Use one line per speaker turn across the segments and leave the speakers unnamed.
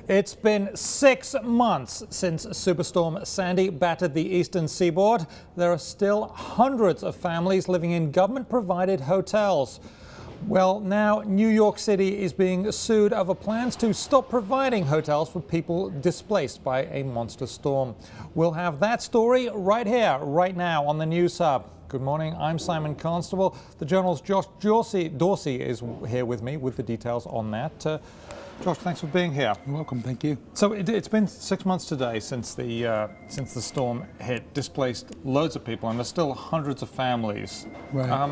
It's been 6 months since Superstorm Sandy battered the eastern seaboard. There are still hundreds of families living in government-provided hotels. Well, now New York City is being sued over plans to stop providing hotels for people displaced by a monster storm. We'll have that story right here, right now on the News Hub. Good morning, I'm Simon Constable. The Journal's Dawsey is here with me with the details on that. Josh, thanks for being here.
You're welcome, thank you.
So it's been 6 months today since the storm hit, displaced loads of people, and there's still hundreds of families.
Right.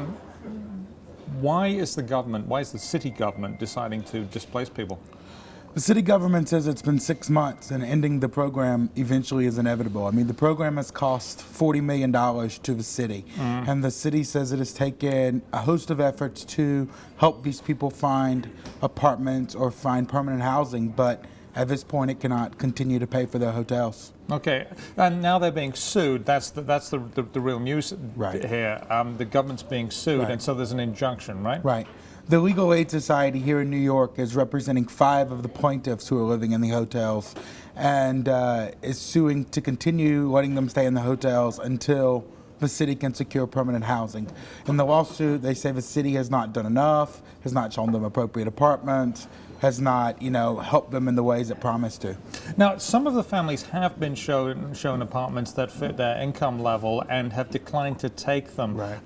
Why is the city government deciding to displace people?
The city government says it's been 6 months and ending the program eventually is inevitable. I mean, the program has cost $40 million to the city, and the city says it has taken a host of efforts to help these people find apartments or find permanent housing, but at this point it cannot continue to pay for their hotels.
Okay, and now they're being sued. That's the real news here. The government's being sued, and so there's an injunction, right?
Right. The Legal Aid Society here in New York is representing 5 of the plaintiffs who are living in the hotels and is suing to continue letting them stay in the hotels until the city can secure permanent housing. In the lawsuit, they say the city has not done enough, has not shown them appropriate apartments, has not, helped them in the ways it promised to.
Now, some of the families have been shown apartments that fit their income level and have declined to take them.
Right.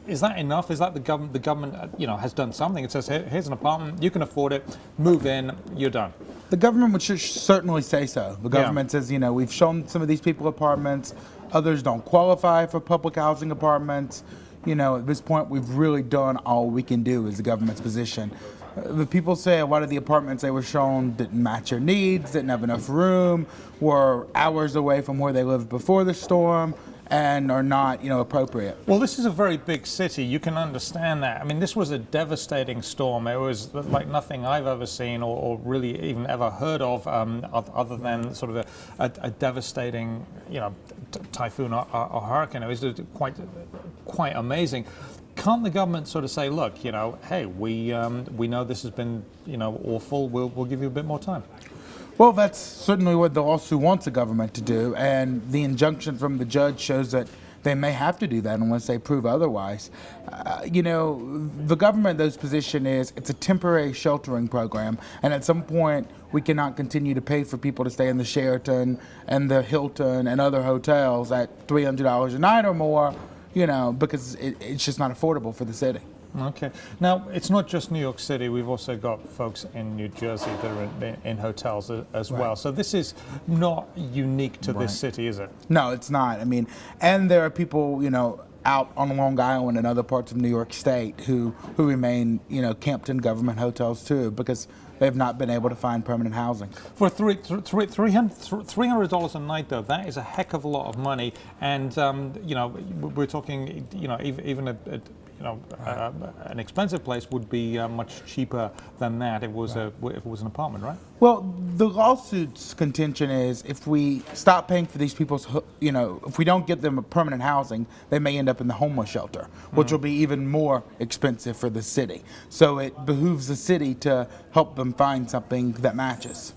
Is that enough? Is that the government, has done something? It says, here's an apartment, you can afford it, move in, you're done.
The government would certainly say so. The government says, we've shown some of these people apartments, others don't qualify for public housing apartments. At this point, we've really done all we can do is the government's position. The people say a lot of the apartments they were shown didn't match their needs, didn't have enough room, were hours away from where they lived before the storm, and are not, appropriate.
Well, this is a very big city. You can understand that. I mean, this was a devastating storm. It was like nothing I've ever seen or really even ever heard of, other than sort of a devastating, typhoon or hurricane. It was quite amazing. Can't the government sort of say, look, hey, we know this has been, awful. We'll give you a bit more time.
Well, that's certainly what the lawsuit wants the government to do, and the injunction from the judge shows that they may have to do that unless they prove otherwise. The government's position is it's a temporary sheltering program, and at some point we cannot continue to pay for people to stay in the Sheraton and the Hilton and other hotels at $300 a night or more, because it's just not affordable for the city.
Okay. Now, it's not just New York City. We've also got folks in New Jersey that are in hotels as well. So this is not unique to this city, is it?
No, it's not. I mean, and there are people, out on Long Island and other parts of New York State who remain, camped in government hotels too, because they've not been able to find permanent housing.
For $300 a night, though, that is a heck of a lot of money. And, we're talking, even an expensive place would be much cheaper than that if it was an apartment, right?
Well, the lawsuit's contention is if we stop paying for these people's, if we don't get them a permanent housing, they may end up in the homeless shelter, which will be even more expensive for the city. So it behooves the city to help them find something that matches.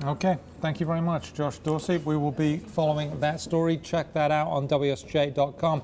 Okay, thank you very much, Josh Dawsey. We will be following that story. Check that out on WSJ.com.